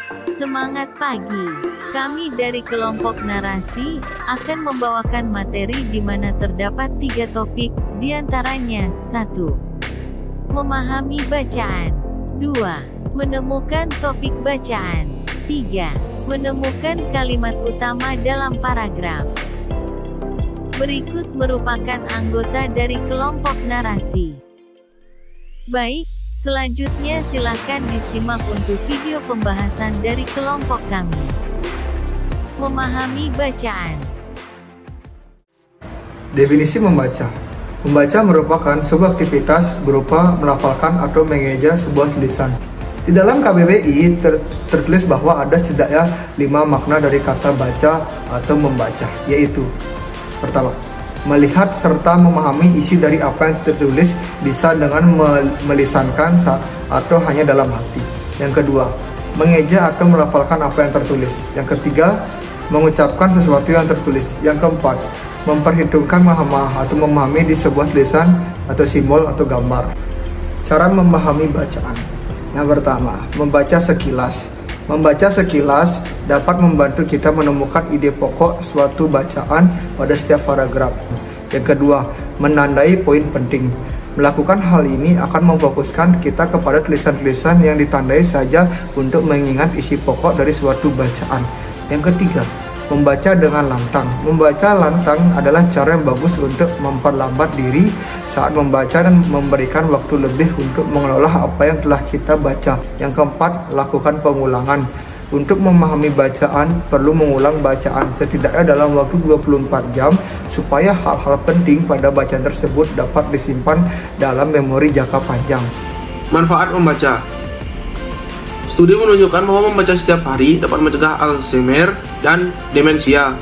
Semangat pagi! Kami dari kelompok narasi akan membawakan materi di mana terdapat 3 topik, diantaranya 1. Memahami bacaan 2. Menemukan topik bacaan 3. Menemukan kalimat utama dalam paragraf. Berikut merupakan anggota dari kelompok narasi. Baik, selanjutnya silakan disimak untuk video pembahasan dari kelompok kami. Memahami bacaan. Definisi membaca. Membaca merupakan sebuah aktivitas berupa melafalkan atau mengeja sebuah tulisan. Di dalam KBBI tertulis bahwa ada setidaknya 5 makna dari kata baca atau membaca, yaitu: pertama, melihat serta memahami isi dari apa yang tertulis, bisa dengan melisankan atau hanya dalam hati. Yang kedua, mengeja atau melafalkan apa yang tertulis. Yang ketiga, mengucapkan sesuatu yang tertulis. Yang keempat, memperhitungkan atau memahami di sebuah tulisan atau simbol atau gambar. Cara memahami bacaan. Yang pertama, membaca sekilas. Membaca sekilas dapat membantu kita menemukan ide pokok suatu bacaan pada setiap paragraf. Yang kedua, menandai poin penting. Melakukan hal ini akan memfokuskan kita kepada tulisan-tulisan yang ditandai saja untuk mengingat isi pokok dari suatu bacaan. Yang ketiga, membaca dengan lantang. Membaca lantang adalah cara yang bagus untuk memperlambat diri saat membaca dan memberikan waktu lebih untuk mengelola apa yang telah kita baca. Yang keempat, lakukan pengulangan. Untuk memahami bacaan, perlu mengulang bacaan setidaknya dalam waktu 24 jam supaya hal-hal penting pada bacaan tersebut dapat disimpan dalam memori jangka panjang. Manfaat membaca. Studi menunjukkan bahwa membaca setiap hari dapat mencegah Alzheimer dan demensia.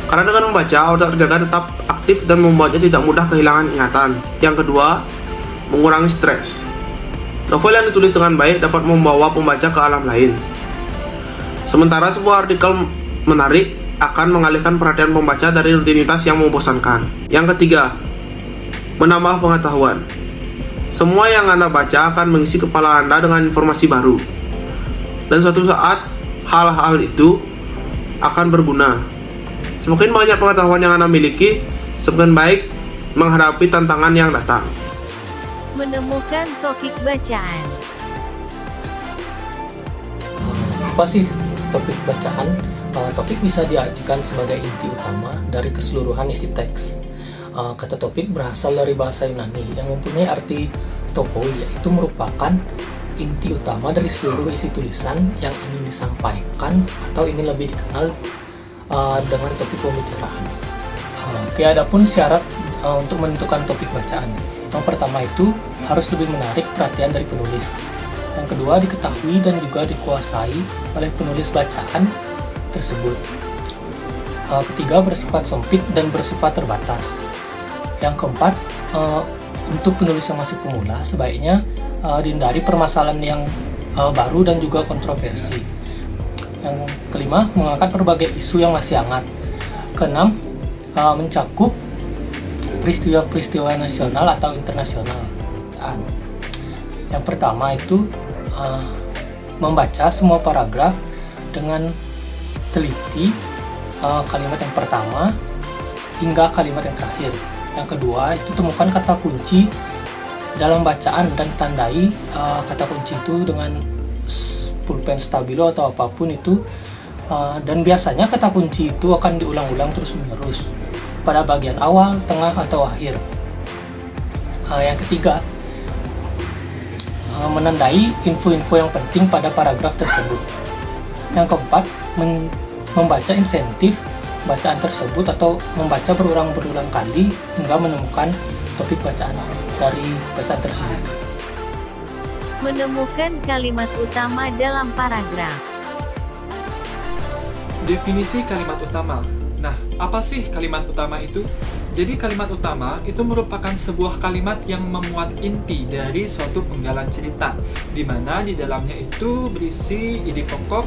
Karena dengan membaca, otak terjaga tetap aktif dan membuatnya tidak mudah kehilangan ingatan. Yang kedua, mengurangi stres. Novel yang ditulis dengan baik dapat membawa pembaca ke alam lain. Sementara sebuah artikel menarik akan mengalihkan perhatian pembaca dari rutinitas yang membosankan. Yang ketiga, menambah pengetahuan. Semua yang Anda baca akan mengisi kepala Anda dengan informasi baru. Dan suatu saat, hal-hal itu akan berguna. Semakin banyak pengetahuan yang Anda miliki, semakin baik menghadapi tantangan yang datang. Menemukan topik bacaan. Apa sih topik bacaan? Topik bisa diartikan sebagai inti utama dari keseluruhan isi teks. Kata topik berasal dari bahasa Yunani yang mempunyai arti topoi, yaitu merupakan inti utama dari seluruh isi tulisan yang ingin disampaikan atau ingin lebih dikenal dengan topik pembicaraan. Adapun syarat untuk menentukan topik bacaan. Yang pertama itu harus lebih menarik perhatian dari penulis. Yang kedua, diketahui dan juga dikuasai oleh penulis bacaan tersebut. Ketiga, bersifat sempit dan bersifat terbatas. Yang keempat, untuk penulis yang masih pemula, sebaiknya dihindari permasalahan yang baru dan juga kontroversi. Yang kelima, mengangkat berbagai isu yang masih hangat. Keenam, mencakup peristiwa-peristiwa nasional atau internasional. Yang pertama itu membaca semua paragraf dengan teliti, kalimat yang pertama hingga kalimat yang terakhir. Yang kedua itu temukan kata kunci dalam bacaan dan tandai kata kunci itu dengan pulpen stabilo atau apapun itu, dan biasanya kata kunci itu akan diulang-ulang terus-menerus pada bagian awal, tengah, atau akhir. Yang ketiga, menandai info-info yang penting pada paragraf tersebut. Yang keempat, membaca insentif bacaan tersebut atau membaca berulang-berulang kali hingga menemukan topik bacaan dari bacaan tersebut. Menemukan kalimat utama dalam paragraf. Definisi kalimat utama. Nah, apa sih kalimat utama itu? Jadi kalimat utama itu merupakan sebuah kalimat yang memuat inti dari suatu penggalan cerita, di mana di dalamnya itu berisi ide pokok,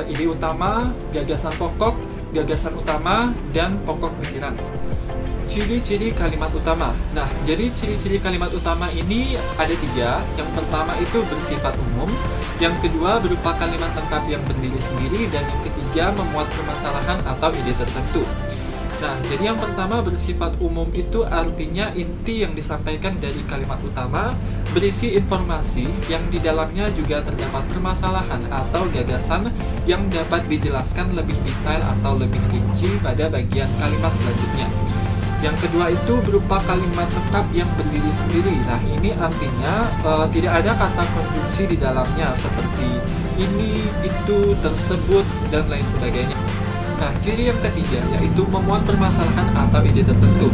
ide utama, gagasan pokok, gagasan utama, dan pokok pikiran. Ciri-ciri kalimat utama. Nah, jadi ciri-ciri kalimat utama ini ada 3. Yang pertama itu bersifat umum, yang kedua berupa kalimat lengkap yang berdiri sendiri, dan yang ketiga memuat permasalahan atau ide tertentu. Nah, jadi yang pertama bersifat umum itu artinya inti yang disampaikan dari kalimat utama berisi informasi yang di dalamnya juga terdapat permasalahan atau gagasan yang dapat dijelaskan lebih detail atau lebih rinci pada bagian kalimat selanjutnya. Yang kedua itu berupa kalimat lengkap yang berdiri sendiri. Nah, ini artinya tidak ada kata konjungsi di dalamnya seperti ini, itu, tersebut, dan lain sebagainya. Nah, ciri yang ketiga yaitu memuat permasalahan atau ide tertentu.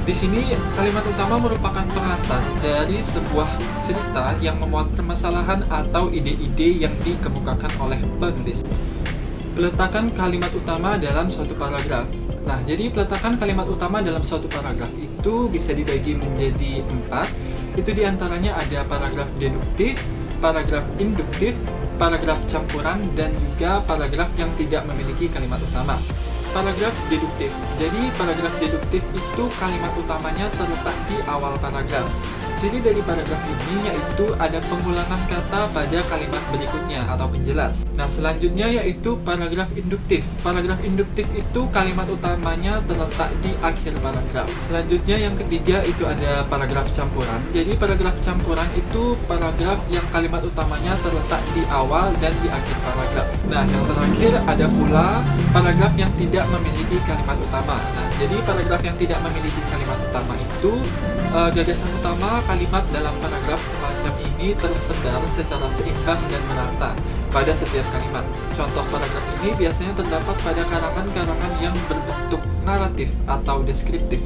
Di sini kalimat utama merupakan pengantar dari sebuah cerita yang memuat permasalahan atau ide-ide yang dikemukakan oleh penulis. Peletakan kalimat utama dalam suatu paragraf. Nah, jadi peletakan kalimat utama dalam suatu paragraf itu bisa dibagi menjadi 4. Itu diantaranya ada paragraf deduktif, paragraf induktif, paragraf campuran, dan juga paragraf yang tidak memiliki kalimat utama. Paragraf deduktif. Jadi paragraf deduktif itu kalimat utamanya terletak di awal paragraf. Ciri dari paragraf ini yaitu ada pengulangan kata pada kalimat berikutnya atau penjelas. Nah, selanjutnya yaitu paragraf induktif. Paragraf induktif itu kalimat utamanya terletak di akhir paragraf. Selanjutnya yang ketiga itu ada paragraf campuran. Jadi paragraf campuran itu paragraf yang kalimat utamanya terletak di awal dan di akhir paragraf. Nah, yang terakhir ada pula paragraf yang tidak memiliki kalimat utama. Nah, jadi paragraf yang tidak memiliki kalimat utama itu gagasan utama kalimat dalam paragraf semacam ini tersebar secara seimbang dan merata pada setiap kalimat. Contoh paragraf ini biasanya terdapat pada karangan-karangan yang berbentuk naratif atau deskriptif.